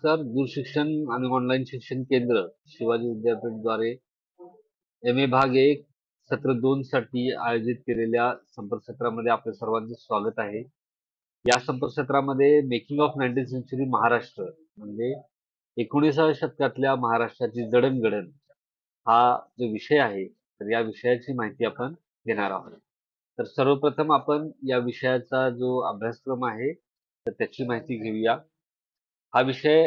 नमस्कार. दूरशिक्षण आणि ऑनलाईन शिक्षण केंद्र शिवाजी विद्यापीठद्वारे MA भाग 1 सत्र 2 साठी आयोजित केलेल्या संपर्कसत्रामध्ये आपल्या सर्वांचे स्वागत आहे. या संपर्कसत्रामध्ये making of 19th century Maharashtra म्हणजे 19व्या शतकातल्या महाराष्ट्राची जडणघडण हा जो विषय आहे, तर या विषयाची माहिती आपण घेणार आहोत. तर सर्वप्रथम आपण या विषयाचा जो अभ्यासक्रम आहे, तर त्याची माहिती घेऊया. हा विषय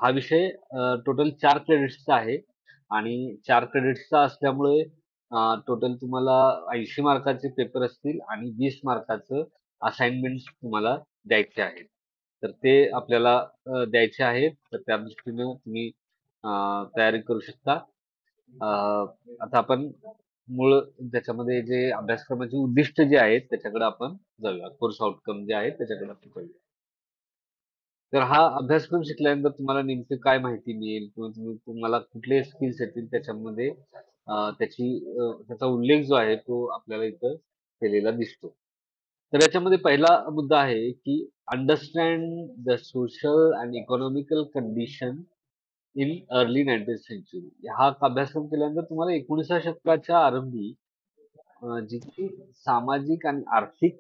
हा विषय टोटल 4 क्रेडिट्सचा आहे आणि 4 क्रेडिट्सचा असल्यामुळे टोटल तुम्हाला 80 मार्काचे पेपर असतील आणि 20 मार्काचं असाइनमेंट्स तुम्हाला द्यायचे आहेत. तर ते आपल्याला द्यायचे आहेत. तर त्या दृष्टीनं तुम्ही तयारी करू शकता. आता आपण मूळ त्याच्यामध्ये जे अभ्यासक्रमाचे उद्दिष्ट जे आहेत त्याच्याकडे आपण जाऊया. कोर्स आउटकम जे आहेत त्याच्याकडे आपण जाऊया. तर हा अभ्यासक्रम शिकल्यानंतर तुम्हाला नेमकं काय माहिती मिळेल किंवा तुम्हाला कुठले स्किल्स येतील त्याच्यामध्ये त्याचा उल्लेख जो आहे तो आपल्याला इथं केलेला दिसतो. तर याच्यामध्ये पहिला मुद्दा आहे की understand the social and economical condition in early 19th century. हा अभ्यासक्रम केल्यानंतर तुम्हाला 19व्या शतकाच्या आरंभी जी काही सामाजिक आणि आर्थिक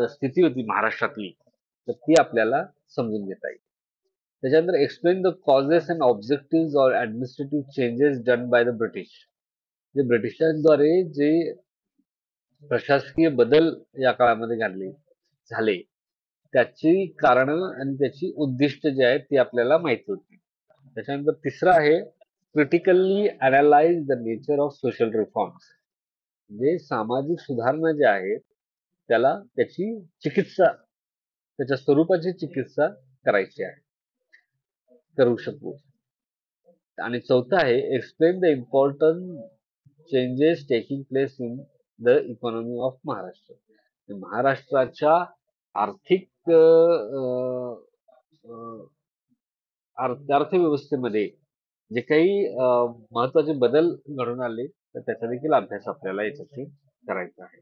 स्थिती होती महाराष्ट्रातली, तर ती आपल्याला समजून घेता येईल. त्याच्यानंतर explain the causes and objective or administrative changes done by the British. जे ब्रिटिशांद्वारे जे प्रशासकीय बदल या काळामध्ये झाले त्याची कारणं आणि त्याची उद्दिष्ट जे आहेत ती आपल्याला माहिती होती. त्याच्यानंतर तिसरं आहे critically analyse the nature of social reforms. जे सामाजिक सुधारणा ज्या आहेत त्याला त्याच्या स्वरूपाची चिकित्सा करायची आहे, करू शकू. आणि चौथं आहे explain the important changes taking place in the economy of Maharashtra. महाराष्ट्राच्या आर्थिक अर्थव्यवस्थेमध्ये जे काही महत्वाचे बदल घडून आले तर त्याचा देखील अभ्यास आपल्याला याच्याशी करायचा आहे.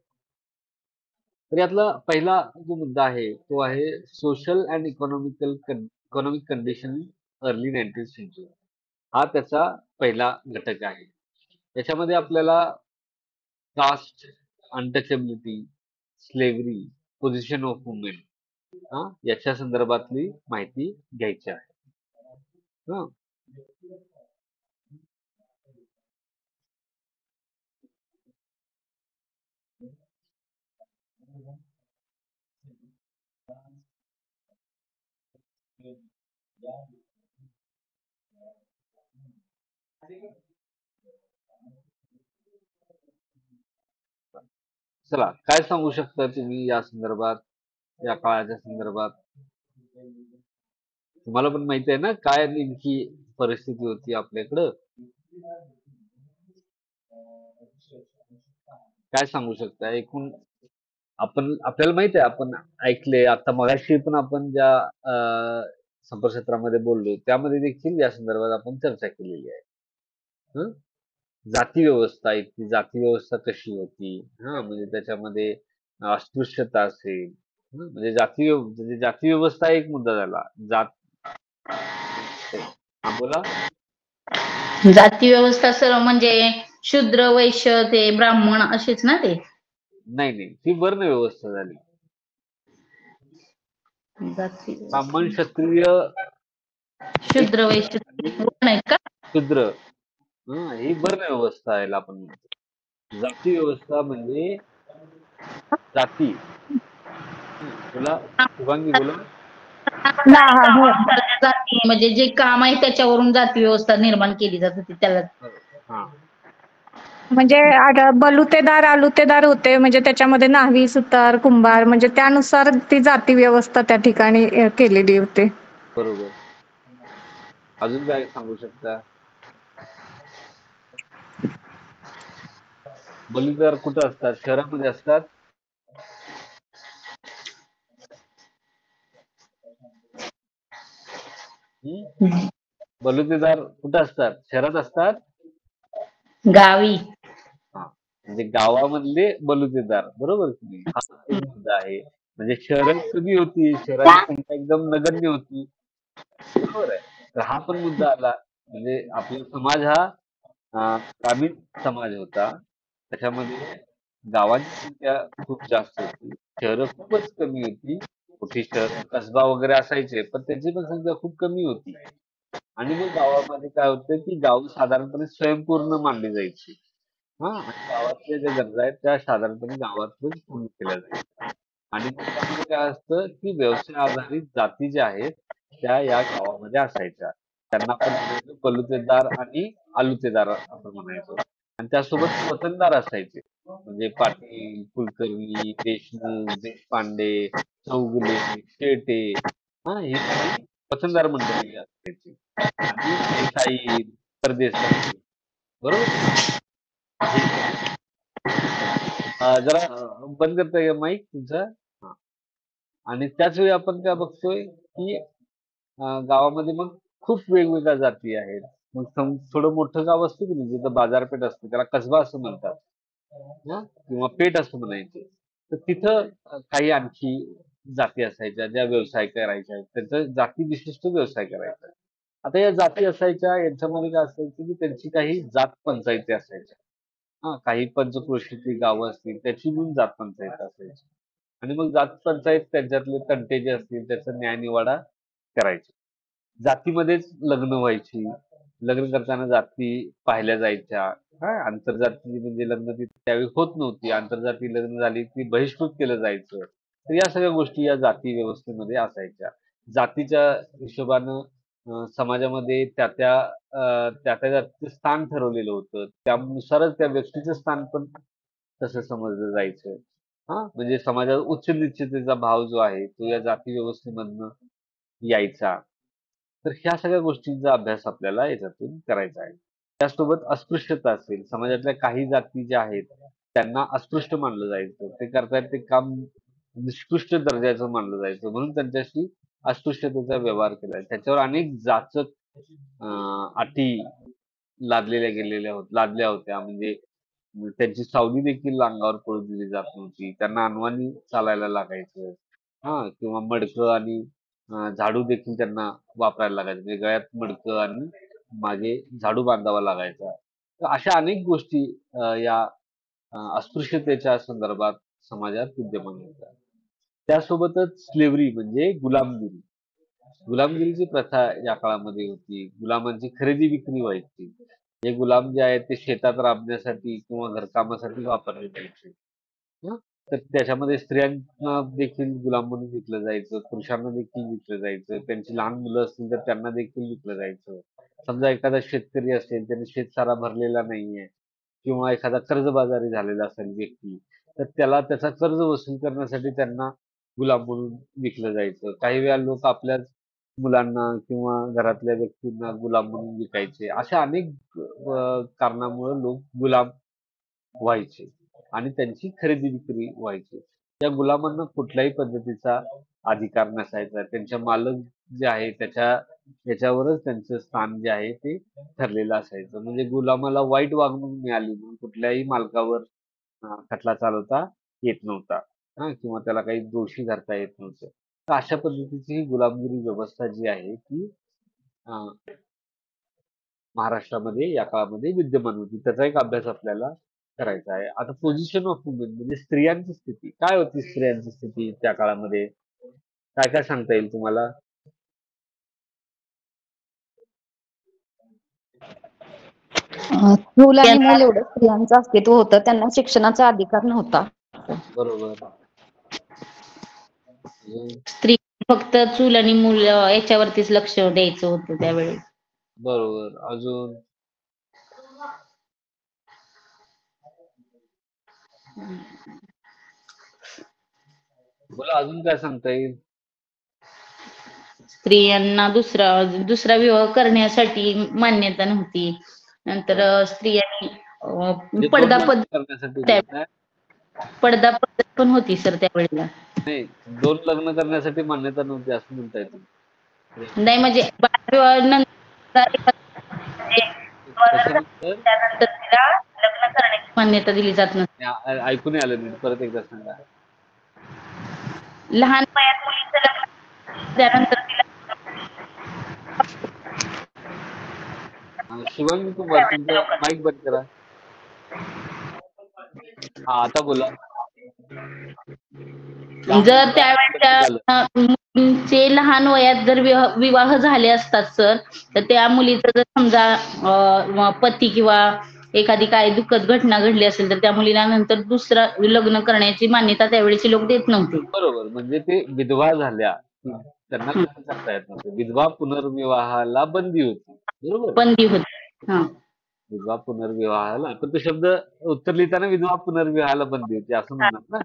तर यातला पहिला जो मुद्दा आहे तो आहे social and economic condition early 19th century. हा त्याचा पहिला घटक आहे. याच्यामध्ये आपल्याला caste, untouchability, slavery, position of women याच्या संदर्भातली माहिती घ्यायची आहे. चला, काय सांगू शकता तुम्ही या संदर्भात, या काळाच्या संदर्भात? तुम्हाला पण माहिती आहे ना काय नेमकी परिस्थिती होती आपल्याकडं? काय सांगू शकता एकूण? आपल्याला माहिती आहे, आपण ऐकले आता मगाशी पण आपण ज्या संपर्कक्षेत्रामध्ये बोललो त्यामध्ये देखील या संदर्भात आपण चर्चा केलेली आहे. जाती व्यवस्था, ती जाती व्यवस्था कशी होती, म्हणजे त्याच्यामध्ये अस्पृश्यता असेल, म्हणजे जाती व्यवस्था एक मुद्दा झाला. बोला. जाती व्यवस्था सर म्हणजे शूद्र, वैश्य, ते ब्राह्मण अशीच ना? ते नाही, ती वर्ण व्यवस्था झाली. ब्राह्मण, क्षत्रिय, शूद्र, वैश्य नाही का? शूद्र ही वर्ण व्यवस्था आहे आपण म्हणतो. जाती व्यवस्था म्हणजे जाती. बोला शुभांगी, बोला. जाती म्हणजे जे काम आहे त्याच्यावरून जाती व्यवस्था निर्माण केली जात होती त्याला. म्हणजे बलुतेदार आलुतेदार होते, म्हणजे त्याच्यामध्ये न्हावी, सुतार, कुंभार, म्हणजे त्यानुसार ती जाती व्यवस्था त्या ठिकाणी केलेली होती. बरोबर. अजून काय सांगू शकता? बलुतेदार कुठं असतात? शहरामध्ये असतात. बलुतेदार कुठं असतात? शहरात असतात, गावी. म्हणजे गावामधले बलुतेदार, बरोबर की नाही? हा एक मुद्दा आहे. म्हणजे शहरं कमी होती, शहराची संख्या एकदम नगण्य होती. बरोबर आहे. तर हा पण मुद्दा आला. म्हणजे आपला समाज हा ग्रामीण समाज होता. त्याच्यामध्ये गावांची संख्या खूप जास्त होती. शहरं खूपच कमी होती. मोठी शहरं, कसबा वगैरे असायचे, पण त्यांची पण संख्या खूप कमी होती. आणि मग गावामध्ये काय होतं, की गाव साधारणपणे स्वयंपूर्ण मानली जायची. हां, आणि गावातल्या ज्या गरजा आहेत त्या साधारणपणे गावातूनच पूर्ण केल्या जायच्या. आणि मग त्यामध्ये काय असतं, की व्यवसाय आधारित जाती ज्या आहेत, त्या या गावामध्ये असायच्या. त्यांना आपण म्हणायचो पलुतेदार आणि आलुतेदार आपण म्हणायचो. आणि त्यासोबत वतनदार असायचे. म्हणजे पाटील, कुलकर्णी, देशमुख, देशपांडे, चौगुले, शेटे ही सगळी वतनदार मंडळी असायची. आणि देसाई, परदेसाई बरोबर? हे सगळे जरा बंद करता येईल माईक तुमचा? हां. आणि त्याच वेळी आपण काय बघतोय, की गावामध्ये मग खूप वेगवेगळ्या जाती आहेत. मग थोडं मोठं गाव असतं की नाही, जिथं बाजारपेठ असते, त्याला कसबा असं म्हणतात. हां, किंवा पेठ असं म्हणायचे. तर तिथं काही आणखी जाती असायच्या, ज्या व्यवसाय करायच्या. त्यांचा जाती विशिष्ट व्यवसाय करायचा. आता या जाती असायच्या, यांच्यामध्ये काय असायचं, की त्यांची काही जात पंचायती असायच्या. हां, काही पंचक्रोशीची गावं असतील, त्याची मिळून जात पंचायत असायची. आणि मग जात पंचायत त्यांच्यातले तंटे जे असतील, त्याचा न्यायनिवाडा करायचे. जातीमध्येच लग्न व्हायची. लग्न करताना जाती पाहिल्या जायच्या. हां, आंतरजाती म्हणजे लग्न त्यावेळी होत नव्हती. आंतरजाती लग्न झाली की बहिष्कृत केलं जायचं. तर या सगळ्या गोष्टी या जाती व्यवस्थेमध्ये असायच्या. जातीच्या हिशोबानं समाजामध्ये त्या जातीचं स्थान ठरवलेलं होतं. त्यानुसारच त्या व्यक्तीचं स्थान पण तसं समजलं जायचं. हां, म्हणजे समाजात उच्च-नीचतेचा भाव जो आहे, तो या जाती व्यवस्थेमधनं यायचा. तर ह्या सगळ्या गोष्टींचा अभ्यास आपल्याला याच्यातून करायचा आहे. त्यासोबत अस्पृश्यता असेल, समाजातल्या काही जाती ज्या आहेत, त्यांना अस्पृश्य मानलं जायचं. ते करतायत ते काम निकृष्ट दर्जाचं मानलं जायचं. म्हणून त्यांच्याशी अस्पृश्यतेचा व्यवहार केला. त्याच्यावर अनेक जाचक अटी लादल्या होत्या. म्हणजे त्यांची सावली देखील अंगावर पडू दिली जात नव्हती. त्यांना अनवाणी चालायला लागायचं. हां, किंवा मडकं आणि झाडू देखील त्यांना वापरायला लागायचं. म्हणजे गळ्यात मडकं आणि मागे झाडू बांधावा लागायचा. तर अशा अनेक गोष्टी या अस्पृश्यतेच्या संदर्भात समाजात विद्यमान होत्या. त्यासोबतच स्लेव्हरी म्हणजे गुलामगिरी. गुलामगिरीची प्रथा या काळामध्ये होती. गुलामांची खरेदी विक्री व्हायची. हे गुलाम जे आहेत ते शेतात राबण्यासाठी किंवा घरकामासाठी वापरले जायचे. हं. तर त्याच्यामध्ये स्त्रियांना देखील गुलाम म्हणून विकलं जायचं, पुरुषांना देखील विकलं जायचं. त्यांची लहान मुलं असतील तर त्यांना देखील विकलं जायचं. समजा एखादा शेतकरी असेल, त्याने शेतसारा भरलेला नाहीये किंवा एखादा कर्जबाजारी झालेला असेल व्यक्ती, तर त्याला त्याचा कर्ज वसूल करण्यासाठी त्यांना गुलाम म्हणून विकलं जायचं. काही वेळा लोक आपल्याच मुलांना किंवा घरातल्या व्यक्तींना गुलाम म्हणून विकायचे. अशा अनेक कारणामुळे लोक गुलाम व्हायचे आणि त्यांची खरेदी विक्री व्हायची. त्या गुलामांना कुठल्याही पद्धतीचा अधिकार नसायचा. त्यांच्या मालक जे आहे त्याच्यावरच त्यांचं स्थान जे आहे ते ठरलेलं असायचं. म्हणजे गुलामाला वाईट वागणूक मिळाली म्हणून कुठल्याही मालकावर खटला चालवता येत नव्हता. किंवा त्याला काही दोषी धरता येत नव्हतं. तर अशा पद्धतीची ही गुलामगिरी व्यवस्था जी आहे ती अं, महाराष्ट्रामध्ये या काळामध्ये विद्यमान होती. त्याचा एक अभ्यास आपल्याला करायचा आहे. आता पोझिशन ऑफ वुमेन म्हणजे स्त्रियांची स्थिती. काय होती स्त्रियांची स्थिती त्या काळामध्ये? काय काय सांगता येईल तुम्हाला? चूल आणि त्यांना मूल एवढं स्त्रियांचं अस्तित्व होतं, त्यांना शिक्षणाचा अधिकार नव्हता. बरोबर. अजून स्त्री फक्त चूल आणि मूल याच्यावरतीच लक्ष द्यायचं होतं त्यावेळी. बरोबर. अजून बोला अजून काय सांगता येईल? स्त्रियांना दुसरा विवाह करण्यासाठी मान्यता नव्हती. नंतर बरं. स्त्रियांनी म्हणजे 2 पडदा लग्न पद्धत करण्यासाठी त्या बोलताय? पडदा पद्धत पण होती सर त्यावेळेला. नाही, 2 लग्न करण्यासाठी मान्यता नव्हती असं म्हणताय तुम्ही? नाही म्हणजे बालविवाह नंतर त्याच्यानंतर त्यानंतर तिला लग्न करण्याची मान्यता दिली जात नसते. ऐकू नाही आलं नीट. परत एकदा सांगा. लहान वयात मुलीचं लग्न त्यानंतर तिला शिवांगी कुमार त्यावेळेच्या तुमचा लोकांना माईक बंद करा. हा आता बोला. लहान जर वयात लग्न झालं. त्यावेळेच्या मुलींचे लहान वयात जर विवाह झाले असतात सर, तर त्या मुलीचं जर समजा पती किंवा एखादी काही दुःखद घटना घडली असेल तर त्या मुलीला नंतर दुसरं लग्न करण्याची मान्यता त्यावेळेचे लोक देत नव्हते. बरोबर, म्हणजे ते विधवा झाल्या की त्यांना हं. लग्न करता येत नव्हतं. विधवा पुनर्विवाहाला बंदी होती. बरोबर. बंदी होती. हा. विधवा पुनर्विवाहाला, पण तो शब्द उत्तर लिहिताना विधवा पुनर्विवाहाला बंदी होती असं म्हणणार ना.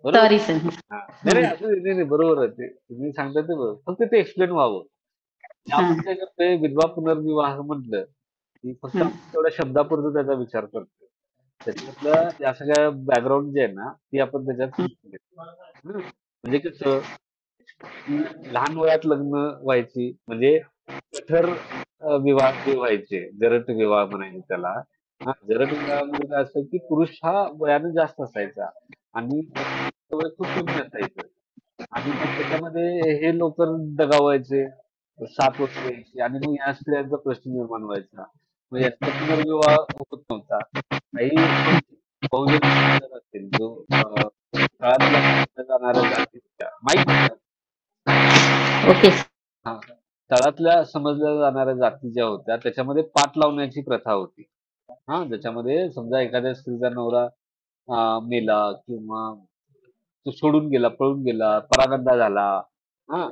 बरोबर. Sorry sir. हा. नाही नाही, असं नाही नाही, बरोबर आहे ते तुम्ही सांगता ते बरोबर, फक्त ते एक्सप्लेन व्हावं. आपण काय करतोय, विधवा पुनर्विवाह म्हटलं की फक्त आपण तेवढ्या शब्दापुरतं त्याचा विचार करतो. त्याच्यातलं या सगळ्या बॅकग्राऊंड जे आहे ना ती आपण त्याच्यात समजून घेतो. म्हणजे कसं की लहान वयात लग्न व्हायची म्हणजे कठोर विवाह जे व्हायचे, जरट विवाह म्हणायचे त्याला. हा, जरट विवाहामध्ये काय असतं की पुरुष हा वयाने जास्त असायचा आणि वय खूप कमी असायचं आणि मग त्याच्यामध्ये हे लोक दगावायचे, 7 वर्ष यायची आणि मग या स्त्रियांचा प्रश्न निर्माण व्हायचा. मग याचा पुनर्विवाह होत नव्हता. काही बहुजन समाजात असेल जो तळातल्या समजल्या जाणाऱ्या जातीच्या माईक ओके. हा, तळातल्या समजल्या जाणाऱ्या जाती ज्या होत्या त्याच्यामध्ये पाट लावण्याची प्रथा होती. हा, ज्याच्यामध्ये समजा एखाद्या स्त्रीचा नवरा मेला किंवा तो सोडून गेला, पळून गेला, परागंदा झाला, हा,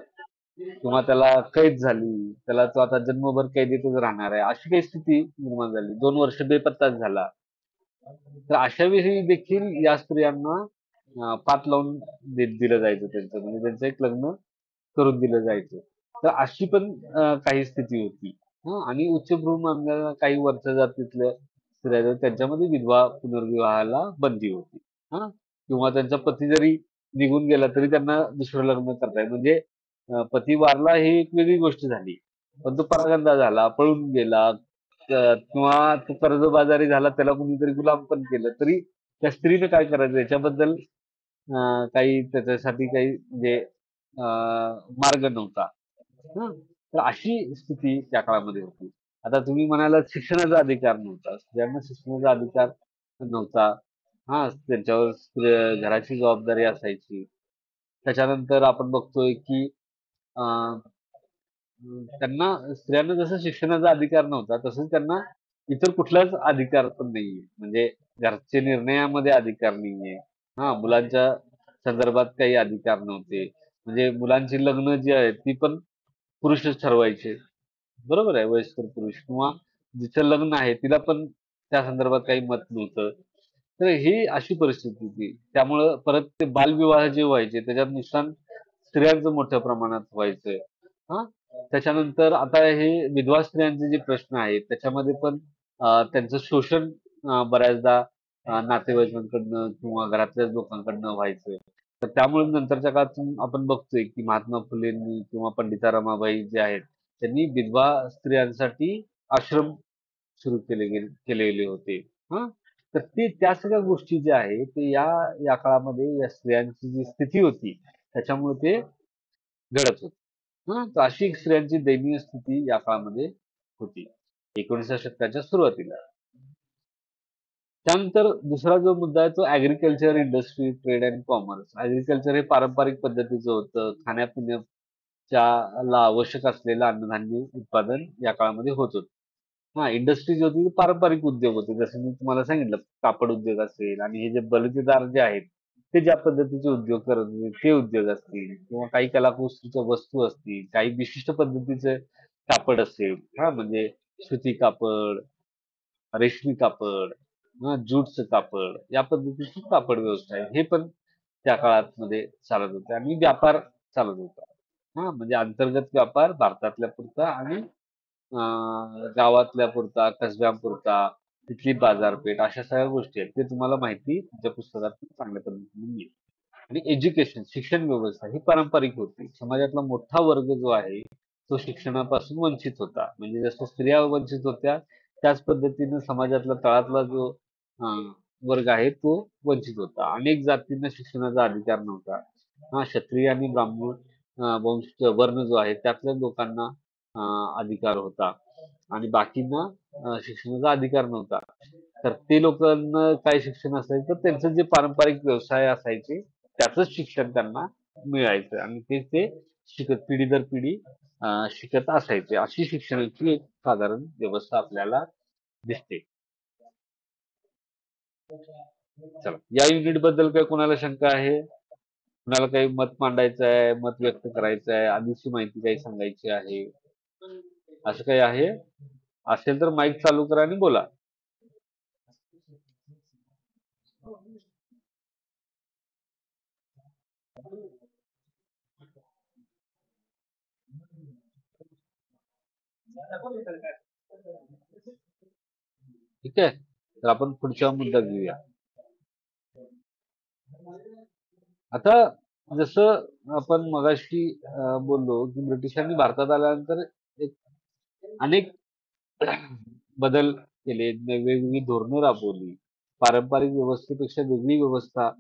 किंवा त्याला कैद झाली, त्याला तो आता जन्मभर कैदेतच राहणार आहे, अशी काही स्थिती निर्माण झाली, 2 वर्ष बेपत्ताच झाला, तर अशा वेळी देखील या स्त्रियांना पाट लावून दिलं जायचं त्यांचं, म्हणजे त्यांचं एक लग्न करून दिलं जायचं. तर अशी पण काही स्थिती होती. आणि उच्चभ्रू मानलेल्या काही वरच्या जातीतल्या स्त्रिया आहेत, त्यांच्यामध्ये विधवा पुनर्विवाहाला बंदी होती. हा, किंवा त्यांचा पती जरी निघून गेला तरी त्यांना दुसरं लग्न करता येईल. म्हणजे पती वारला ही एक वेगळी गोष्ट झाली, पण तो परागंदा झाला, पळून गेला, किंवा तो कर्जबाजारी झाला, त्याला कुणीतरी गुलाम पण केलं, तरी त्या स्त्रीने काय करायचं याच्याबद्दल काही त्याच्यासाठी काही म्हणजे मार्ग नव्हता. हं. तर अशी स्थिती त्या काळामध्ये होती. आता तुम्ही म्हणालात शिक्षणाचा अधिकार नव्हता. स्त्रियांना शिक्षणाचा अधिकार नव्हता. हां, त्यांच्यावर घराची जबाबदारी असायची. त्याच्यानंतर आपण बघतोय की अ, त्यांना स्त्रियांना जसं शिक्षणाचा अधिकार नव्हता, तसंच त्यांना इतर कुठलाच अधिकार पण नाहीये. म्हणजे घरच्या निर्णयामध्ये अधिकार नाहीये. हां, मुलांच्या संदर्भात काही अधिकार नव्हते. म्हणजे मुलांची लग्न जी आहेत, ती पण पुरुषच ठरवायचे. बरोबर आहे, वयस्कर पुरुष किंवा जिचं लग्न आहे तिला पण त्या संदर्भात काही मत नव्हतं. तर ही अशी परिस्थिती होती. त्यामुळं परत ते बालविवाह जे व्हायचे त्याच्यात नुकसान स्त्रियांचं मोठ्या प्रमाणात व्हायचं. हां, त्याच्यानंतर आता हे विधवा स्त्रियांचे जे प्रश्न आहेत त्याच्यामध्ये पण त्यांचं शोषण बऱ्याचदा नातेवाईकांकडनं किंवा घरातल्याच लोकांकडनं व्हायचं. तर त्यामुळे नंतरच्या काळात आपण बघतोय की महात्मा फुलेंनी किंवा पंडिता रमाबाई जे आहेत त्यांनी विधवा स्त्रियांसाठी आश्रम सुरू केलेले होते. हां, तर ते त्या सगळ्या गोष्टी ज्या आहेत ते या काळामध्ये या स्त्रियांची जी स्थिती होती त्याच्यामुळे ते घडत होतं. हां, तर अशी एक स्त्रियांची दयनीय स्थिती या काळामध्ये होती 19व्या शतकाच्या सुरुवातीला. त्यानंतर दुसरा जो मुद्दा आहे तो agriculture, industry, trade and commerce. Agriculture हे पारंपरिक पद्धतीचं होतं. खाण्यापिण्याला आवश्यक असलेलं अन्नधान्य उत्पादन या काळामध्ये होत होतं. हां, इंडस्ट्री जी होती ती पारंपरिक उद्योग होते. जसं मी तुम्हाला सांगितलं कापड उद्योग असेल आणि हे जे बलुतेदार जे आहेत, ते ज्या पद्धतीचे उद्योग करत होते ते उद्योग असतील किंवा काही कलाकुसरीच्या वस्तू असतील, काही विशिष्ट पद्धतीचे कापड असेल, हां, म्हणजे सुती कापड, रेशमी कापड, ज्यूटचं कापड, या पद्धतीची कापड व्यवसाय हे पण त्या काळामध्ये चालत होते आणि व्यापार चालत होता. हां, म्हणजे अंतर्गत व्यापार भारतातल्या पुरता आणि गावातल्या पुरता, कसब्यापुरता, तिथली बाजारपेठ अशा सगळ्या गोष्टी आहेत. ते तुम्हाला माहिती तुमच्या पुस्तकातून चांगल्या पद्धतीने मिळेल. आणि एज्युकेशन, शिक्षण व्यवस्था ही पारंपरिक होती. समाजातला मोठा वर्ग जो आहे, तो शिक्षणापासून वंचित होता. म्हणजे जसं स्त्रिया वंचित होत्या, त्याच पद्धतीने समाजातला तळातला जो अ, वर्ग आहे तो वंचित होता. अनेक जातींना शिक्षणाचा अधिकार नव्हता. हा, क्षत्रिय आणि ब्राह्मण वंश वर्ण जो आहे त्यातल्या लोकांना अधिकार होता आणि बाकींना शिक्षणाचा अधिकार नव्हता. तर ते लोकांना काय शिक्षण असायचं, त्यांचं जे पारंपरिक व्यवसाय असायचे त्याचंच शिक्षण त्यांना मिळायचं आणि ते शिकत पिढी दर पिढी शिकत असायचे. अशी शिक्षणाची एक साधारण व्यवस्था आपल्याला दिसते. चला, या युनिट बद्दल काही कोणाला शंका आहे? कुणाला काही मत मांडायचं आहे, मत व्यक्त करायचं आहे, आधीची माहिती काही सांगायची आहे, असं काही आहे? असेल तर माईक चालू करा आणि बोला. ठीक आहे, तर आपण पुढचा मुद्दा घेऊया. आता जसं आपण मगाशी बोललो की ब्रिटिशांनी भारतात आल्यानंतर एक अनेक बदल केले, वेगवेगळी धोरणं राबवली, पारंपरिक व्यवस्थेपेक्षा वेगळी व्यवस्था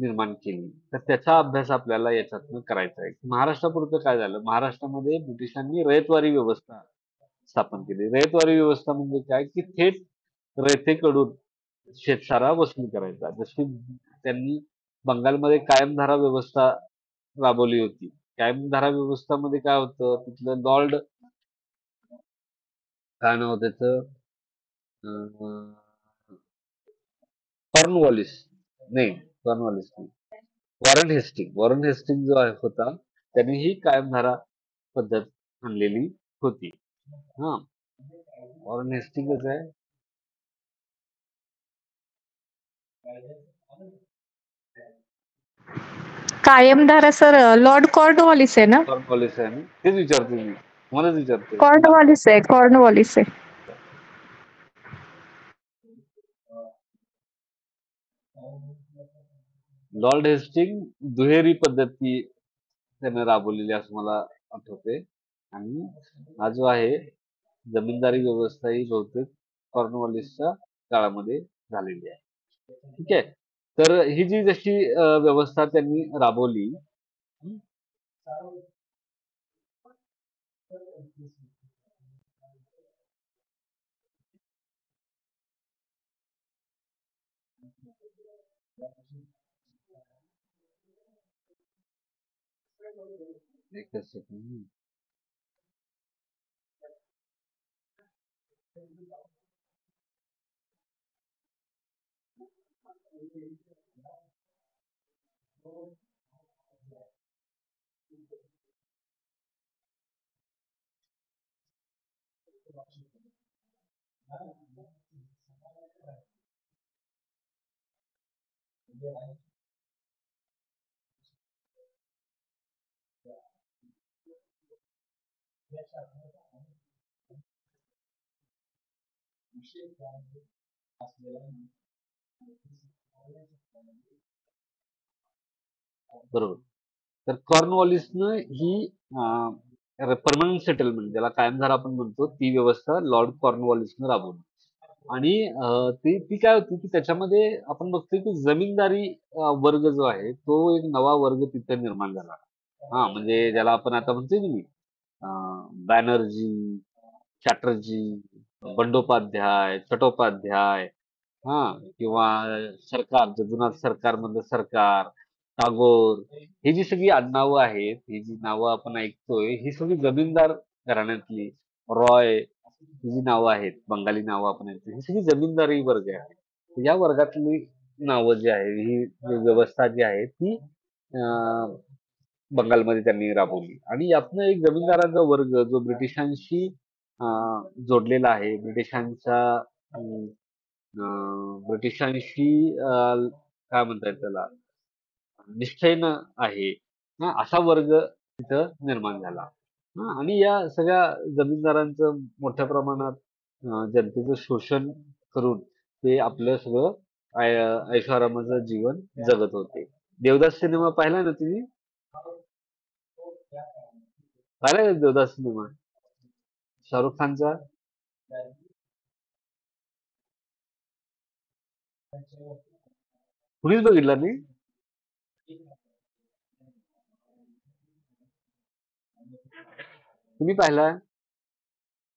निर्माण केली. तर त्याचा अभ्यास आपल्याला याच्यातनं करायचा आहे. महाराष्ट्रापुरतं काय झालं? महाराष्ट्रामध्ये ब्रिटिशांनी रयतवारी व्यवस्था स्थापन केली. रयतवारी व्यवस्था म्हणजे काय, की थेट रयतेकडून शेतसारा वसूल करायचा. जशी त्यांनी बंगालमध्ये कायमधारा व्यवस्था राबवली होती. कायमधारा व्यवस्थामध्ये काय होतं, तिथलं लॉर्ड, काय नाव त्याचं, कॉर्नवॉलिस, नाही, कॉर्नवॉलिस नाही, वॉरन हेस्टिंग जो होता, त्यांनी ही कायमधारा पद्धत आणलेली होती. हा, वॉरन हेस्टिंगच आहे. कायमधारा सर लॉर्ड कॉर्नवॉलिस आहे ना? कॉर्नवॉलिस आहे ना, तेच विचारतोय मी, तुम्हालाच विचारतोय. कॉर्नवॉलिस आहे. लॉर्ड हेस्टिंग दुहेरी पद्धती त्यानं राबवलेली असं मला आठवते आणि हा जो आहे जमीनदारी व्यवस्था ही बहुतेक कॉर्नवॉलिसच्या काळामध्ये झालेली आहे. ठीक आहे, तर ही जी जशी व्यवस्था त्यांनी राबवली, एकच सेकंड. बरोबर. तर कॉर्नवॉलिसनं ही परमनंट सेटलमेंट, ज्याला कायमधारा आपण म्हणतो, ती व्यवस्था लॉर्ड कॉर्नवॉलिसनं राबवली आणि ती ती काय होती, की त्याच्यामध्ये आपण बघतोय की जमीनदारी वर्ग जो आहे तो एक नवा वर्ग तिथे निर्माण झाला. हा, म्हणजे ज्याला आपण आता म्हणतोय की बॅनर्जी, चॅटर्जी, बंडोपाध्याय, चट्टोपाध्याय, हा, किंवा सरकार, जगन्नाथ सरकार मधलं सरकार, टागोर, ही जी सगळी आडनावं आहेत, ही जी नावं आपण ऐकतोय, ही सगळी जमीनदार घराण्यातली, रॉय, ही जी नावं आहेत, बंगाली नावं आपण ऐकतो, ही सगळी जमीनदारी वर्ग आहे. या वर्गातली नावं जी आहे, ही व्यवस्था जी आहे ती बंगालमध्ये त्यांनी राबवली आणि यातनं एक जमीनदारांचा वर्ग जो ब्रिटिशांशी जोडलेला आहे, ब्रिटिशांशी काय म्हणतात त्याला, निष्ठेनं आहे, असा वर्ग तिथं निर्माण झाला. आणि या सगळ्या जमीनदारांचं मोठ्या प्रमाणात जनतेचं शोषण करून ते आपलं सगळं ऐशोआरामाचं जीवन जगत होते. देवदास सिनेमा पाहिला ना तुम्ही? पाहिला का देवदास सिनेमा शाहरुख खानचा? कुणीच बघितला नाही? तुम्ही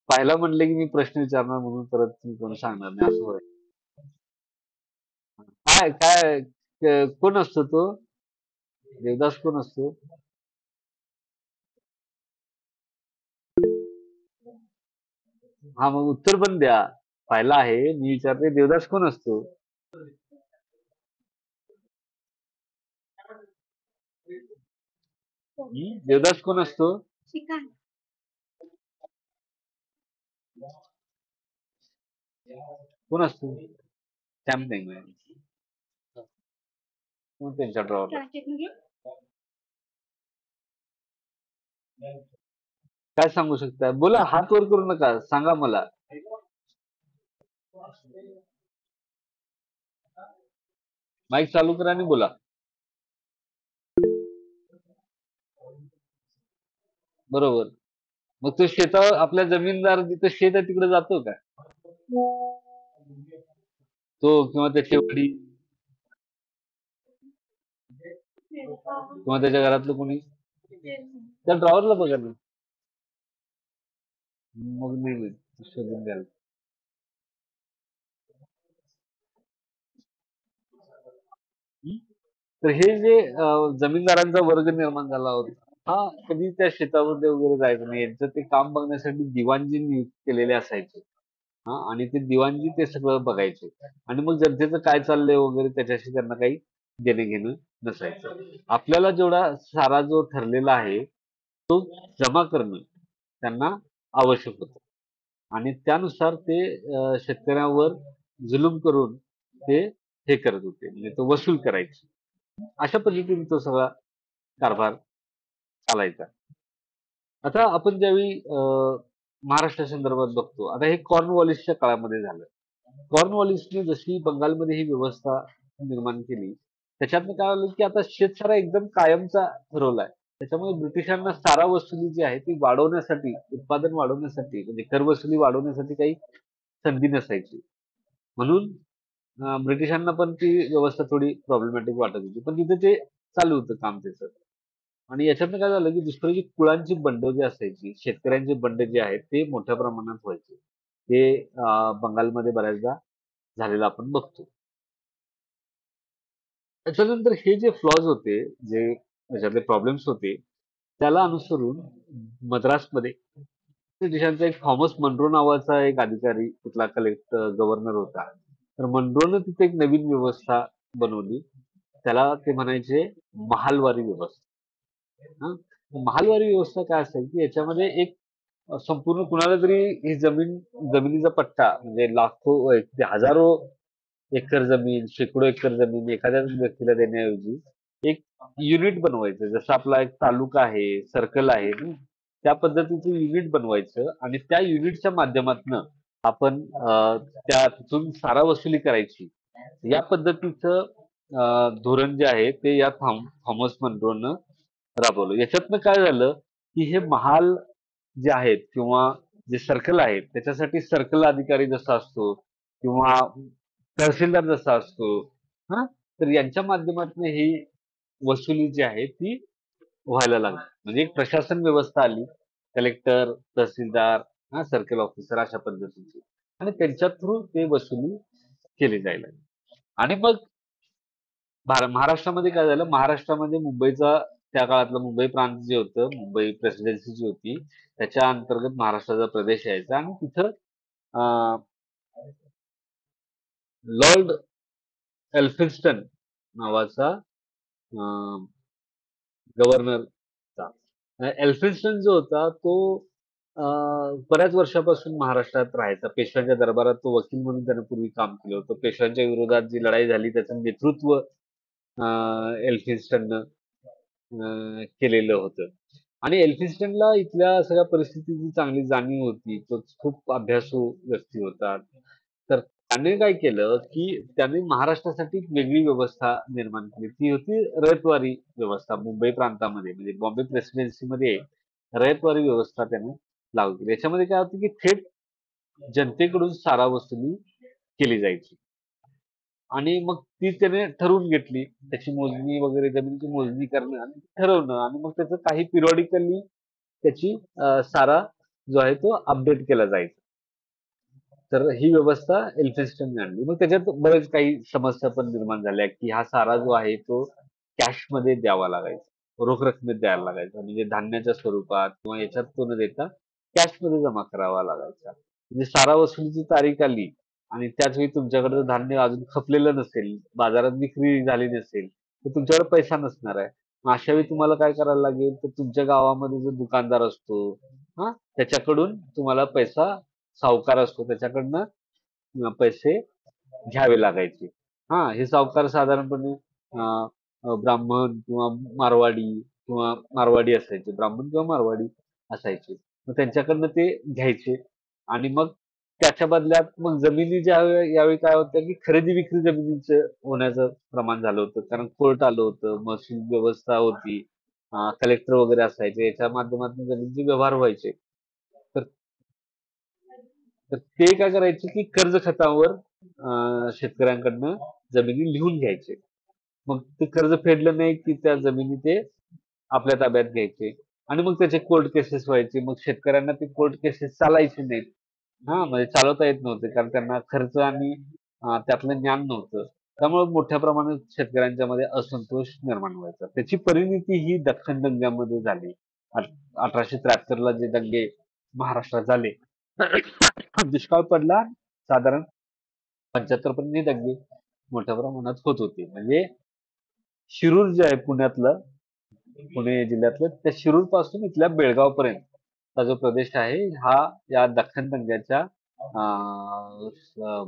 पाहिला म्हणले की मी प्रश्न विचारणार म्हणून परत तुम्ही कोण सांगणार नाही असं होय. काय काय कोण असतो तो? देवदास कोण असतो? हा मग उत्तर पण द्या. पाहिला आहे मी विचारते देवदास कोण असतो? देवदास कोण असतो? कोण असतो? सॅमथिंग कोण त्यांच्या ड्रॉवरला काय सांगू शकता? बोला, हात वर करू नका, सांगा मला. माईक चालू करा आणि बोला. बरोबर. मग तो शेतावर आपल्या जमीनदार जिथं शेत आहे तिकडे जातो का? तो किंवा त्याचे वडील किंवा त्याच्या घरातलं कोणी त्या ड्रॉवरला बघा ना. मग नाही शोधून द्याल. तर हे जे जमीनदारांचा वर्ग निर्माण झाला होता, हा कधी त्या शेतामध्ये वगैरे जायचं नाही. यांचं ते काम बघण्यासाठी दिवाणजी नियुक्त केलेले असायचे. हा आणि ते दिवाणजी ते सगळं बघायचे आणि मग जनतेचं काय चाललंय वगैरे त्याच्याशी त्यांना काही देणं घेणं नसायचं. आपल्याला जेवढा सारा जो ठरलेला आहे तो जमा करणं त्यांना आवश्यक होतं आणि त्यानुसार ते शेतकऱ्यांवर जुलूम करून ते हे करत होते म्हणजे तो वसूल करायचे. अशा पद्धतीने तो सगळा कारभार चालायचा. आता आपण ज्यावेळी महाराष्ट्र संदर्भात बघतो, आता हे कॉर्नवॉलिसच्या काळामध्ये झालं. कॉर्नवॉलिसने जशी बंगालमध्ये ही व्यवस्था निर्माण केली, त्याच्यातनं काय आलं की आता शेतसारा एकदम कायमचा ठरवला आहे. त्याच्यामुळे ब्रिटिशांना सारा वसुली जी आहे ती वाढवण्यासाठी, उत्पादन वाढवण्यासाठी म्हणजे कर वसुली वाढवण्यासाठी काही संधी नसायची. म्हणून ब्रिटिशांना पण ती व्यवस्था थोडी प्रॉब्लेमॅटिक वाटत होती. पण तिथे ते चालू होतं काम त्याचं. आणि याच्यातनं काय झालं की दुसरं जी कुळांची बंड जी असायची, शेतकऱ्यांचे बंड जे आहेत ते मोठ्या प्रमाणात व्हायचे. ते बंगालमध्ये बऱ्याचदा झालेलं आपण बघतो. त्याच्यानंतर हे जे फ्लॉज होते, जे त्याच्यातले प्रॉब्लेम्स होते, त्याला अनुसरून मद्रासमध्ये ब्रिटिशांचा एक थॉमस मनरो नावाचा एक अधिकारी तिथला गव्हर्नर होता. तर मनरोनं तिथे एक नवीन व्यवस्था बनवली. त्याला ते म्हणायचे महालवारी व्यवस्था. हं. महालवारी व्यवस्था काय असायची याच्यामध्ये एक संपूर्ण कुणाला तरी ही जमिनीचा पट्टा म्हणजे हजारो एकर जमीन, शेकडो एकर जमीन एखाद्याच व्यक्तीला देण्याऐवजी एक युनिट बनवायचं. जसं आपला एक तालुका आहे, सर्कल आहे. त्या पद्धतीचं युनिट बनवायचं आणि त्या युनिटच्या माध्यमातनं आपण त्या तिथून सारा वसुली करायची. या पद्धतीचं धोरण जे आहे ते या थॉमस मनरोनं राबवलं. याच्यातनं काय झालं, की हे महाल जे आहेत किंवा जे सर्कल आहेत त्याच्यासाठी सर्कल अधिकारी जसा असतो किंवा तहसीलदार जसा असतो, हां, तर यांच्या माध्यमातून ही वसुली जी आहे ती व्हायला लागली. म्हणजे एक प्रशासन व्यवस्था आली. कलेक्टर, तहसीलदार, सर्कल ऑफिसर अशा पद्धतीची आणि त्यांच्या थ्रू ते वसुली केली जायला लागली. आणि मग महाराष्ट्रामध्ये काय झालं, महाराष्ट्रामध्ये मुंबईचा त्या काळातलं मुंबई प्रांत जे होतं, मुंबई प्रेसिडेन्सी जी होती, त्याच्या अंतर्गत महाराष्ट्राचा प्रदेश यायचा आणि तिथं लॉर्ड एल्फिन्स्टन नावाचा गव्हर्नर एल्फिन्स्टन जो होता तो बऱ्याच वर्षापासून महाराष्ट्रात राहायचा. पेशव्यांच्या दरबारात तो वकील म्हणून त्यानं पूर्वी काम केलं होतं. पेशव्यांच्या विरोधात जी लढाई झाली त्याचं नेतृत्व एल्फिन्स्टननं केलेलं होतं. आणि एल्फिन्स्टनला इथल्या सगळ्या परिस्थितीची चांगली जाणीव होती. तो खूप अभ्यासू व्यक्ती होता. तर त्याने काय केलं, की त्याने महाराष्ट्रासाठी एक वेगळी व्यवस्था निर्माण केली. ती होती रयतवारी व्यवस्था. मुंबई प्रांतामध्ये म्हणजे बॉम्बे प्रेसिडेन्सीमध्ये रयतवारी व्यवस्था त्याने लागू केली. याच्यामध्ये काय होतं, की थेट जनतेकडून सारा वसुली केली जायची. आणि मग ती त्याने ठरवून घेतली. त्याची मोजणी वगैरे जमिनीची मोजणी करणं आणि ठरवणं आणि मग त्याचं काही पिरियॉडिकली त्याची सारा जो आहे तो अपडेट केला जायचा. तर ही व्यवस्था एल्फिन्स्टनने आणली. मग त्याच्यात बरेच काही समस्या पण निर्माण झाल्या, की हा सारा जो आहे तो कॅशमध्ये द्यावा लागायचा. रोख रकमेत द्यायला लागायचा. म्हणजे धान्याच्या स्वरूपात किंवा याच्यात तो न देता कॅशमध्ये जमा करावा लागायचा. म्हणजे सारा वसुलीची तारीख आली आणि त्याच वेळी तुमच्याकडे जर धान्य अजून खपलेलं नसेल, बाजारात विक्री झाली नसेल, तर तुमच्याकडे पैसा नसणार आहे. मग अशा वेळी तुम्हाला काय करायला लागेल, तर तुमच्या गावामध्ये जो दुकानदार असतो, हां, त्याच्याकडून तुम्हाला पैसा सावकार असतो त्याच्याकडनं पैसे घ्यावे लागायचे. हां, हे सावकार साधारणपणे अ, अ, ब्राह्मण किंवा मारवाडी असायचे. ब्राह्मण किंवा मारवाडी असायचे. मग त्यांच्याकडनं ते घ्यायचे आणि मग त्याच्या बदल्यात मग जमिनी यावेळी काय होतं, की खरेदी-विक्री जमिनीचं होण्याचं प्रमाण झालं होतं. कारण कोर्ट आलं होतं, महसूल व्यवस्था होती, कलेक्टर वगैरे असायचे. याच्या माध्यमातून जमिनीचे व्यवहार व्हायचे. तर तर ते काय करायचे, की कर्ज खतावर शेतकऱ्यांकडनं जमिनी लिहून घ्यायचे. मग ते कर्ज फेडलं नाही, की त्या जमिनी ते आपल्या ताब्यात घ्यायचे आणि मग त्याचे कोर्ट केसेस व्हायचे. मग शेतकऱ्यांना ते कोर्ट केसेस चालायचे नाहीत. हां, म्हणजे चालवता येत नव्हते कारण त्यांना खर्च आणि त्यातलं ज्ञान नव्हतं. त्यामुळे मोठ्या प्रमाणात शेतकऱ्यांच्यामध्ये असंतोष निर्माण व्हायचा. त्याची परिणती ही दख्खन दंग्यामध्ये झाली. 1873 ला जे दंगे महाराष्ट्रात झाले. दुष्काळ पडला साधारण 75 पर्यंत हे दंगे मोठ्या प्रमाणात होत होते. म्हणजे शिरूर जे आहे पुणे जिल्ह्यातलं, त्या शिरूर पासून इथल्या बेळगाव पर्यंतचा जो प्रदेश आहे, हा या दख्खन दंग्याच्या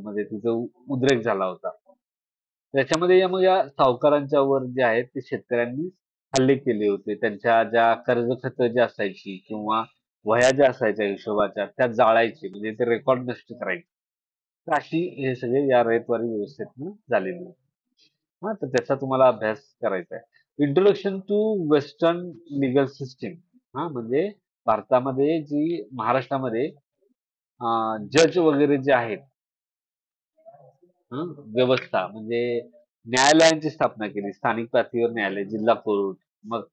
मध्ये तिचा उद्रेक झाला होता. त्याच्यामध्ये मग या सावकारांच्या वर जे आहेत ते शेतकऱ्यांनी हल्ले केले होते. त्यांच्या ज्या कर्ज खतं जी असायची किंवा वह्या ज्या असायच्या हिशोबाच्या त्या जाळायचे म्हणजे ते रेकॉर्ड नष्ट करायचे. तर अशी हे सगळे या रयतवारी व्यवस्थेतनं झालेले आहे. हां, तर त्याचा तुम्हाला अभ्यास करायचा आहे. Introduction to western legal system. हां, म्हणजे भारतामध्ये महाराष्ट्रामध्ये जज वगैरे जे आहेत, व्यवस्था म्हणजे न्यायालयांची स्थापना केली. स्थानिक पातळीवर न्यायालय, जिल्हा कोर्ट, मग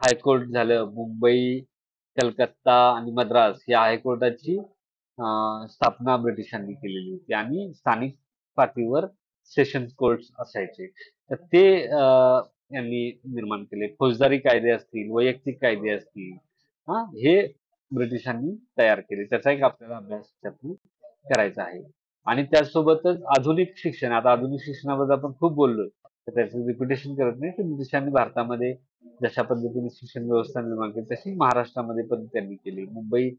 हायकोर्ट झालं. मुंबई, कलकत्ता आणि मद्रास या हायकोर्टाची स्थापना ब्रिटिशांनी केलेली होती आणि स्थानिक पातळीवर सेशन्स कोर्ट्स असायचे. तर ते यांनी निर्माण केले. फौजदारी कायदे असतील, वैयक्तिक कायदे असतील, हे ब्रिटिशांनी तयार केले. त्याचा एक आपल्याला अभ्यास त्यातून करायचा आहे. आणि त्याचसोबतच आधुनिक शिक्षण, आता आधुनिक शिक्षणाबद्दल आपण खूप बोललोय. तर त्याचं रिपिटेशन करत नाही, की ब्रिटिशांनी भारतामध्ये जशा पद्धतीने शिक्षण व्यवस्था निर्माण केली, तशी महाराष्ट्रामध्ये पण त्यांनी केली. मुंबई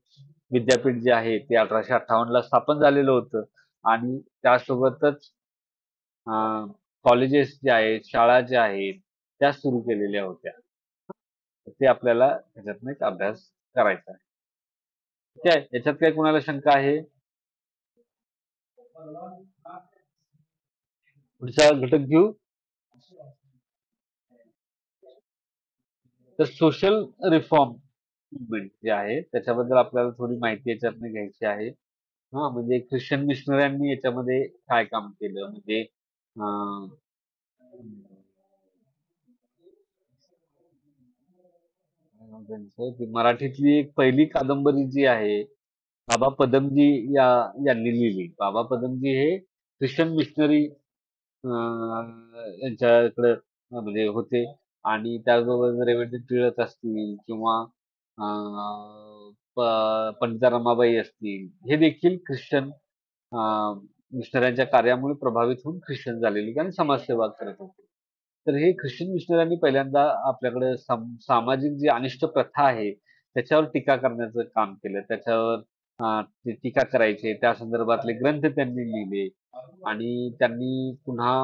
विद्यापीठ जे आहे ते 1858 ला स्थापन झालेलं होतं आणि त्यासोबतच कॉलेजेस जे आहेत, शाळा ज्या आहेत, त्या सुरू केलेल्या होत्या. तर ते आपल्याला त्याच्यातनं एक अभ्यास करायचा आहे. ठीक आहे. याच्यात काही कुणाला शंका आहे? पुढचा घटक घेऊ. तर सोशल रिफॉर्म मुवमेंट जे आहे त्याच्याबद्दल आपल्याला थोडी माहिती याच्यातनं घ्यायची आहे. म्हणजे ख्रिश्चन मिशनऱ्यांनी याच्यामध्ये काय काम केलं म्हणजे अं, त्यांचं ती मराठीतली एक पहिली कादंबरी जी आहे बाबा पदमजी या यांनी लिहिली. बाबा पदमजी हे ख्रिश्चन मिशनरी यांच्याकडे म्हणजे होते आणि त्याचबरोबर रेवंत टिळक असतील किंवा पंडिता रमाबाई असतील, हे देखील ख्रिश्चन मिशनऱ्यांच्या कार्यामुळे प्रभावित होऊन ख्रिश्चन झालेले आणि समाजसेवा करत होते. तर हे ख्रिश्चन मिशनऱ्यांनी पहिल्यांदा आपल्याकडे सामाजिक जी अनिष्ट प्रथा आहे त्याच्यावर टीका करण्याचं काम केलं. त्याच्यावर ते टीका करायचे, त्या संदर्भातले ग्रंथ त्यांनी लिहिले आणि त्यांनी पुन्हा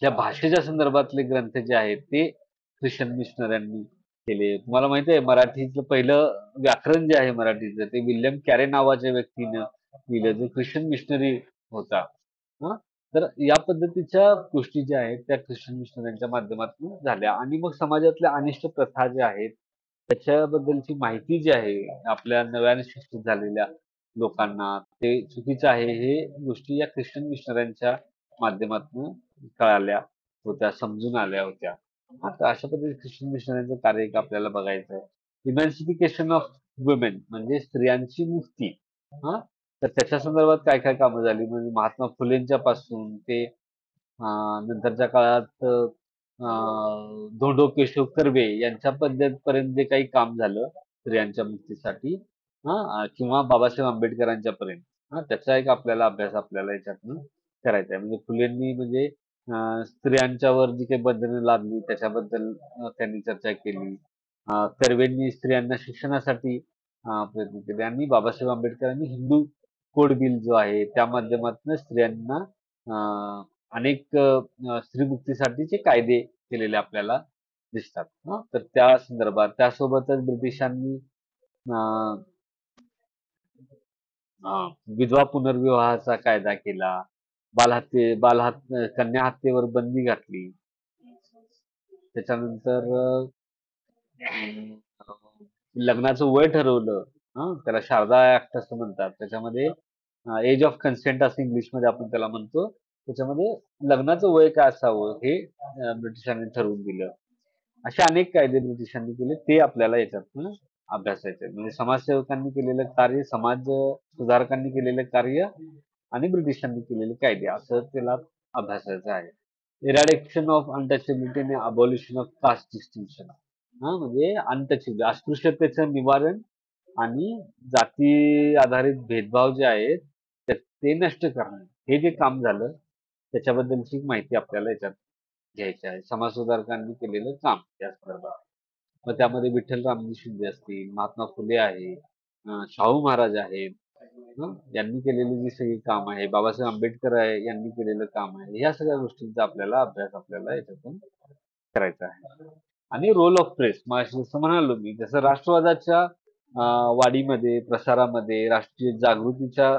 त्या भाषेच्या संदर्भातले ग्रंथ जे आहेत ते ख्रिश्चन मिशनऱ्यांनी केले. तुम्हाला माहिती आहे मराठीचं पहिलं व्याकरण जे आहे मराठीचं ते विल्यम कॅरे नावाच्या व्यक्तीनं लिहिलं, जो ख्रिश्चन मिशनरी होता. हं. तर या पद्धतीच्या गोष्टी ज्या आहेत त्या ख्रिश्चन मिशनऱ्यांच्या माध्यमातून झाल्या आणि मग समाजातल्या अनिष्ट प्रथा ज्या आहेत त्याच्याबद्दलची माहिती जी आहे आपल्या नव्याने शिक्षित झालेल्या लोकांना ते चुकीचं आहे हे गोष्टी या ख्रिश्चन मिशनऱ्यांच्या माध्यमातून कळाल्या होत्या, समजून आल्या होत्या. तर अशा पद्धतीने ख्रिश्चन मिशनरीचं कार्य एक आपल्याला बघायचं आहे. इमॅन्सिफिकेशन ऑफ वुमेन म्हणजे स्त्रियांची मुक्ती. हा, तर त्याच्या संदर्भात काय काय कामं झाली म्हणजे महात्मा फुलेंच्या पासून ते नंतरच्या काळात धोंडो केशव कर्वे यांच्या पर्यंत जे काही काम झालं स्त्रियांच्या मुक्तीसाठी, किंवा बाबासाहेब आंबेडकरांच्या पर्यंत, त्याचा एक आपल्याला अभ्यास आपल्याला याच्यातनं करायचा आहे. म्हणजे फुलेंनी म्हणजे स्त्रियांच्यावर जी काही बंधनं लादली त्याच्याबद्दल त्यांनी चर्चा केली. कर्वेंनी स्त्रियांना शिक्षणासाठी प्रयत्न केले आणि बाबासाहेब आंबेडकरांनी हिंदू कोड बिल जो आहे त्या माध्यमातून स्त्रियांना अनेक स्त्रीमुक्तीसाठीचे कायदे केलेले आपल्याला दिसतात. तर त्या संदर्भात त्यासोबतच ब्रिटिशांनी अं, विधवा पुनर्विवाहाचा कायदा केला. कन्या हत्येवर बंदी घातली. त्याच्यानंतर लग्नाचं वय ठरवलं. त्याला शारदा ऍक्ट असं म्हणतात. त्याच्यामध्ये एज ऑफ कन्सेंट असं इंग्लिशमध्ये आपण त्याला म्हणतो. त्याच्यामध्ये लग्नाचं वय काय असावं हे ब्रिटिशांनी ठरवून दिलं. असे अनेक कायदे ब्रिटिशांनी केले ते आपल्याला याच्यातून अभ्यासायचे म्हणजे समाजसेवकांनी केलेलं कार्य, समाज सुधारकांनी केलेलं कार्य आणि ब्रिटिशांनी केलेले कायदे असं त्याला अभ्यासायचं आहे. इरॅडिकेशन ऑफ अनटचेबिलिटी आणि अबॉलिशन ऑफ कास्ट डिस्टिंक्शन. म्हणजे अनटचेबल अस्पृश्यतेचं निवारण आणि जाती आधारित भेदभाव जे आहेत ते नष्ट करणं हे जे काम झालं त्याच्याबद्दलची माहिती आपल्याला याच्यात घ्यायची आहे. समाज सुधारकांनी केलेलं काम या संदर्भात. मग त्यामध्ये विठ्ठल रामजी शिंदे असतील, महात्मा फुले आहे, शाहू महाराज आहेत, यांनी केलेली जी सगळी काम आहे, बाबासाहेब आंबेडकर आहे यांनी केलेलं काम आहे, या सगळ्या गोष्टींचा आपल्याला अभ्यास आपल्याला याच्यातून करायचा आहे. आणि रोल ऑफ प्रेस मग जसं म्हणालो मी जसं राष्ट्रवादाच्या वाढीमध्ये प्रसारामध्ये राष्ट्रीय जागृतीच्या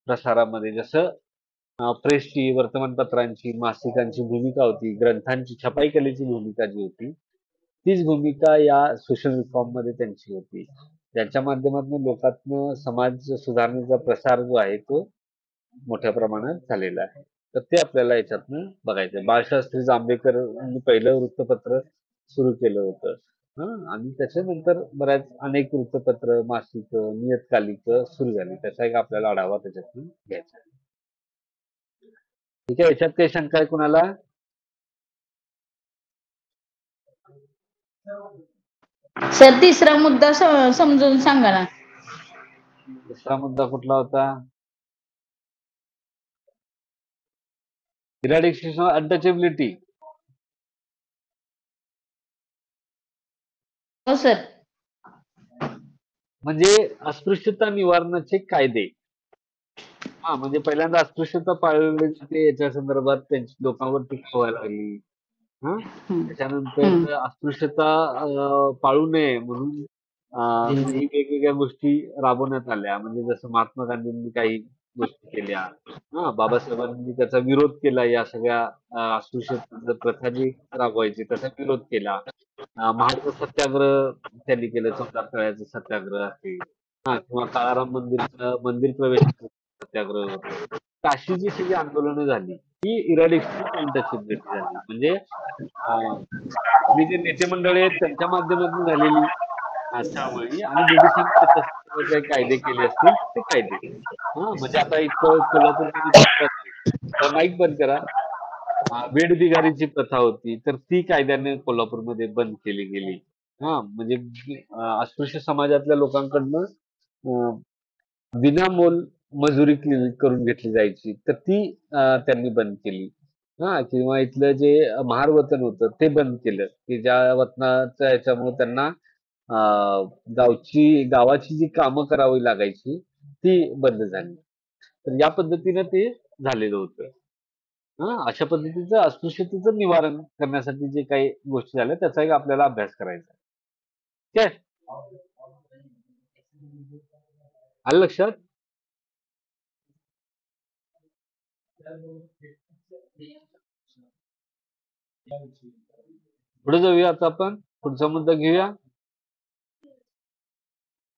प्रसारामध्ये जसं प्रेसची, वर्तमानपत्रांची, मासिकांची भूमिका होती, ग्रंथांची, छपाई कलेची भूमिका जी होती, तीच भूमिका या सोशल रिफॉर्म मध्ये त्यांची होती. ज्यांच्या माध्यमातून लोकांतनं समाज सुधारणेचा प्रसार जो आहे तो मोठ्या प्रमाणात झालेला आहे. तर ते आपल्याला याच्यातनं बघायचं. बाळशास्त्री जांभेकर यांनी पहिलं वृत्तपत्र सुरू केलं होतं. आणि त्याच्यानंतर बऱ्याच अनेक वृत्तपत्र, मासिक, नियतकालिक सुरू झाली. त्याचा एक आपल्याला आढावा त्याच्यातून घ्यायचा आहे. ठीक आहे, याच्यात काही शंका आहे कुणाला? सर तिसरा मुद्दा समजून सांगा ना. दुसरा मुद्दा कुठला होता? Eradication of untouchability. हो सर. म्हणजे अस्पृश्यता निवारणाचे कायदे. म्हणजे पहिल्यांदा अस्पृश्यता पाळली जाते याच्या संदर्भात त्यांची लोकांवरती व्हायला लागली. त्याच्यानंतर अस्पृश्यता पाळू नये म्हणून काही वेगवेगळ्या गोष्टी राबवण्यात आल्या. म्हणजे जसं महात्मा गांधींनी काही गोष्टी केल्या. बाबासाहेबांनी त्याचा विरोध केला. या सगळ्या अस्पृश्यता प्रथा जी राबवायची त्याचा विरोध केला. महात्मा सत्याग्रह त्यांनी केलं. 14 तळ्याचं सत्याग्रह असेल किंवा काळाराम मंदिर प्रवेश सत्याग्रह होते. तर अशी जी सगळी आंदोलनं झाली ही इरॅडिकेशन ऑफ अनटचेबिलिटी झाली. म्हणजे आपली जे नेते मंडळी आहेत त्यांच्या माध्यमातून झालेली चळवळी आणि ब्रिटिशांनी त्याच्यात काही कायदे केले असतील ते कायदे. म्हणजे आता इथं कोल्हापूरमध्ये माईक बंद करा. वेठबिगारीची प्रथा होती तर ती कायद्याने कोल्हापूरमध्ये बंद केली गेली. म्हणजे अस्पृश्य समाजातल्या लोकांकडनं विनामोल मजुरी करून घेतली जायची तर ती त्यांनी बंद केली. किंवा इथलं जे महार वतन होतं ते बंद केलं की ज्या वतनाच्या ह्याच्यामुळे त्यांना गावाची जी कामं करावी लागायची ती बंद झाली. तर या पद्धतीनं ते झालेलं होतं. अशा पद्धतीचं अस्पृश्यतेचं निवारण करण्यासाठी जे काही गोष्टी झाल्या त्याचा एक आपल्याला अभ्यास करायचा आहे. ठीक आहे, आलं लक्षात? पुढे जाऊया. आता आपण पुढचा मुद्दा घेऊया.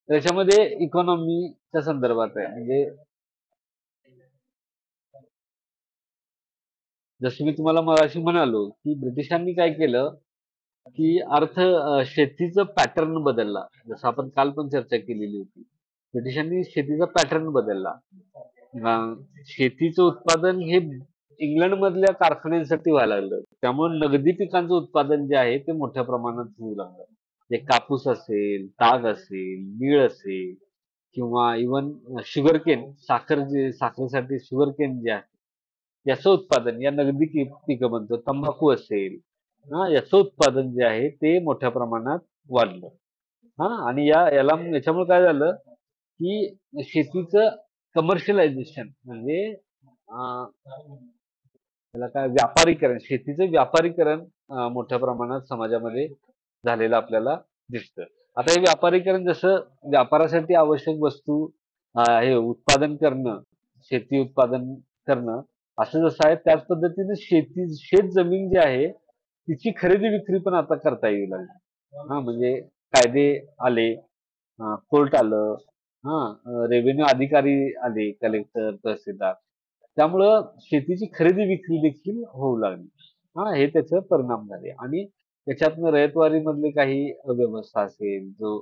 त्याच्यामध्ये इकॉनॉमीच्या संदर्भात आहे. म्हणजे जसं मी तुम्हाला मगाशी म्हणालो की ब्रिटिशांनी काय केलं की शेतीचं पॅटर्न बदलला. जसं आपण काल पण चर्चा केलेली होती. ब्रिटिशांनी शेतीचा पॅटर्न बदलला. शेतीचं उत्पादन हे इंग्लंडमधल्या कारखान्यांसाठी व्हायला लागलं. त्यामुळे नगदी पिकांचं उत्पादन जे आहे ते मोठ्या प्रमाणात होऊ लागलं. ते कापूस असेल, ताग असेल, नीळ असेल किंवा इव्हन शुगरकेन साखरेसाठी शुगरकेन जे आहे याचं उत्पादन या नगदी पिकं म्हणतो. तंबाखू असेल याचं उत्पादन जे आहे ते मोठ्या प्रमाणात वाढलं. आणि याच्यामुळे काय झालं की शेतीचं कमर्शियलायझेशन म्हणजे त्याला काय व्यापारीकरण शेतीचं व्यापारीकरण मोठ्या प्रमाणात समाजामध्ये झालेलं आपल्याला दिसतं. आता हे व्यापारीकरण जसं व्यापारासाठी आवश्यक वस्तू हे उत्पादन करणं, शेती उत्पादन करणं असं जसं आहे त्याच पद्धतीने शेत जमीन जी आहे तिची खरेदी विक्री पण आता करता येऊ लागली. म्हणजे कायदे आले, कोर्ट आलं, रेव्हेन्यू अधिकारी आले, कलेक्टर, तहसीलदार. त्यामुळं शेतीची खरेदी विक्री देखील होऊ लागली. हे त्याचे परिणाम झाले आणि त्याच्यातनं रयतवारीमधले काही अव्यवस्था असेल, जो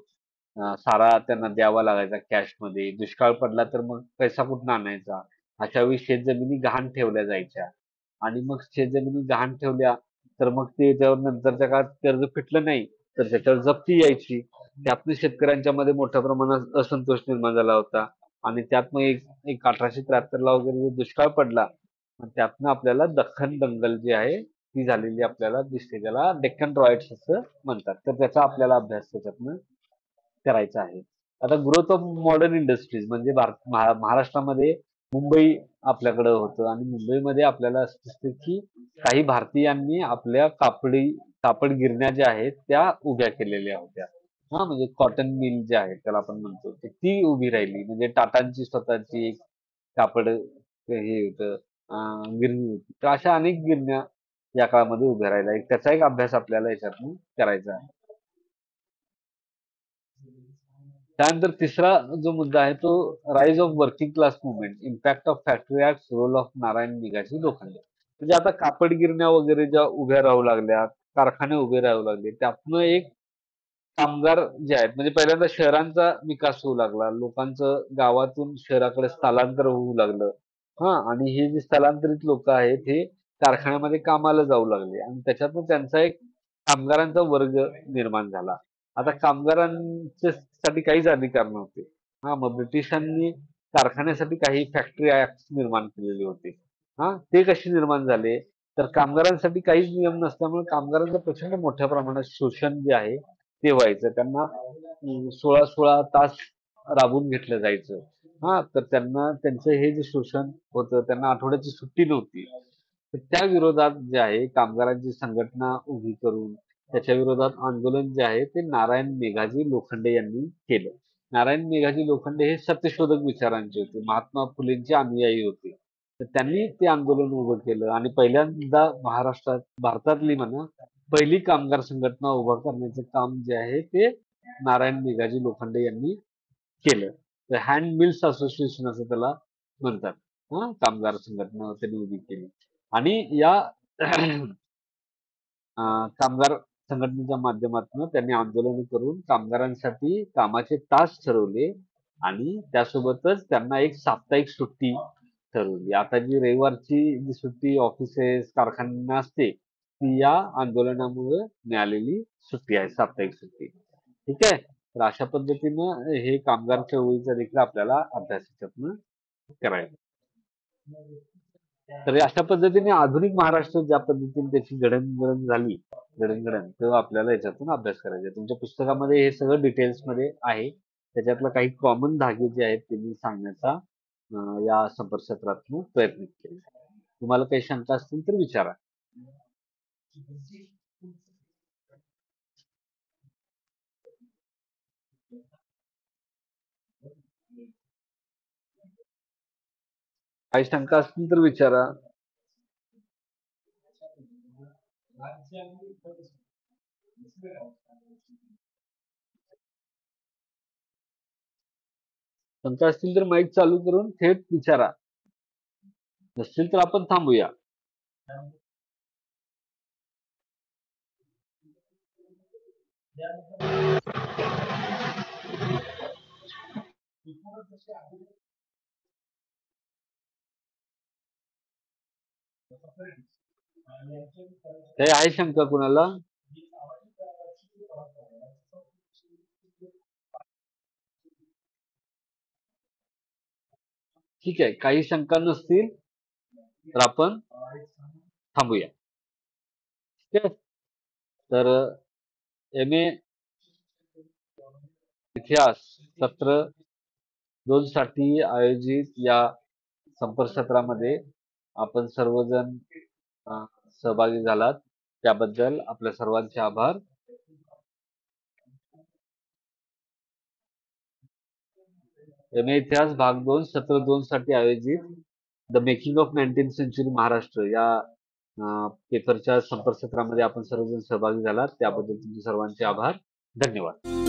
सारा त्यांना द्यावा लागायचा कॅशमध्ये. दुष्काळ पडला तर मग पैसा कुठून आणायचा? अशा वेळी शेतजमिनी गहाण ठेवल्या जायच्या आणि मग शेतजमिनी गहाण ठेवल्या तर मग ते त्याच्यावर नंतरच्या काळात कर्ज फिटलं नाही तर त्याच्यावर जप्ती यायची. त्यातनं शेतकऱ्यांच्या मध्ये मोठ्या प्रमाणात असंतोष निर्माण झाला होता आणि त्यात मग एक 1873 ला वगैरे जो दुष्काळ पडला आणि त्यातनं आपल्याला दख्खन दंगल जी आहे ती झालेली आपल्याला दिसते. त्याला डेक्कन रॉयट्स असं म्हणतात. तर त्याचा आपल्याला अभ्यास त्याच्यातनं करायचा आहे. आता ग्रोथ ऑफ मॉडर्न इंडस्ट्रीज म्हणजे महाराष्ट्रामध्ये मुंबई आपल्याकडे होतं आणि मुंबईमध्ये आपल्याला असं दिसतं की काही भारतीयांनी आपल्या कापड गिरण्या ज्या आहेत त्या उभ्या केलेल्या होत्या. म्हणजे कॉटन मिल जे आहे त्याला आपण म्हणतो ती उभी राहिली. म्हणजे टाटांची स्वतःची एक कापड हे होतं गिरणी होती. तर अशा अनेक गिरण्या या काळामध्ये उभ्या राहिल्या. त्याचा एक अभ्यास आपल्याला याच्यातून करायचा आहे. त्यानंतर तिसरा जो मुद्दा आहे तो rise of working class movement, impact of factory act, role of Narayan निगाशी लोखंडे. म्हणजे आता कापड गिरण्या वगैरे ज्या उभ्या राहू लागल्या, कारखाने उभे राहू लागले, त्यातनं एक कामगार जे आहेत म्हणजे पहिल्यांदा शहरांचा विकास होऊ लागला. लोकांचं गावातून शहराकडे स्थलांतर होऊ लागलं. आणि हे जे स्थलांतरित लोक आहेत हे कारखान्यामध्ये कामाला जाऊ लागले आणि त्याच्यातून त्यांचा एक कामगारांचा वर्ग निर्माण झाला. आता साठी काहीच अधिकार नव्हते. मग ब्रिटिशांनी कारखान्यासाठी काही फॅक्टरी ऍक्ट निर्माण केलेले होते. ते कसे निर्माण झाले तर कामगारांसाठी काहीच नियम नसल्यामुळे कामगारांचं प्रचंड मोठ्या प्रमाणात शोषण जे आहे ते व्हायचं. त्यांना 16-16 तास राबवून घेतलं जायचं. तर त्यांना त्यांचं हे जे शोषण होतं त्यांना आठवड्याची सुट्टी नव्हती. तर त्या विरोधात जे आहे कामगारांची संघटना उभी करून त्याच्या विरोधात आंदोलन जे आहे ते नारायण मेघाजी लोखंडे यांनी केलं. नारायण मेघाजी लोखंडे हे सत्यशोधक विचारांचे होते. महात्मा फुलेंचे अनुयायी होते. तर त्यांनी ते आंदोलन उभं केलं आणि पहिल्यांदा भारतातली म्हणा पहिली कामगार संघटना उभा करण्याचं काम जे आहे ते नारायण मेघाजी लोखंडे यांनी केलं. तर हँड मिल्स असोसिएशन असं त्याला म्हणतात. कामगार संघटना त्यांनी उभी केली आणि या कामगार संघटनेच्या माध्यमातून त्यांनी आंदोलन करून कामगारांसाठी कामाचे तास ठरवले आणि त्यासोबतच त्यांना एक साप्ताहिक सुट्टी ठरवली. आता जी रविवारची जी सुट्टी ऑफिसेस कारखान्यांना असते ती या आंदोलनामुळे मिळालेली सुट्टी आहे, साप्ताहिक सुट्टी. ठीक आहे. तर अशा पद्धतीनं हे कामगार चळवळीचा देखील आपल्याला अभ्यास याच्यातनं करायचा. तर अशा पद्धतीने आधुनिक महाराष्ट्र ज्या पद्धतीने त्याची जडणघडण झाली तेव्हा आपल्याला याच्यातून अभ्यास करायचा आहे. तुमच्या पुस्तकामध्ये हे सगळं डिटेल्स मध्ये आहे. त्याच्यातलं काही कॉमन धागे जे आहेत ते मी सांगण्याचा या संपर्कसत्रातून प्रयत्न केला. तुम्हाला काही शंका असतील तर विचारा. काही शंका असतील तर विचारा. शंका असतील तर माईक चालू करून थेट विचारा. नसतील तर आपण थांबूया. काही आहे शंका कुणाला? ठीक आहे, काही शंका नसतील तर आपण थांबूया. ठीक आहे. तर MA इतिहास सत्र 2 साठी आयोजित या संपर्कसत्रामध्ये आपण सर्वजण सहभागी झालात, त्याबद्दल आपल्या सर्वांचे आभार. MA इतिहास भाग 2 सत्र 2 साठी आयोजित the making of 19th century Maharashtra या पेपरच्या संपर्कसत्रामध्ये आपण सर्वजण सहभागी झालात, त्याबद्दल तुमचे सर्वांचे आभार. धन्यवाद.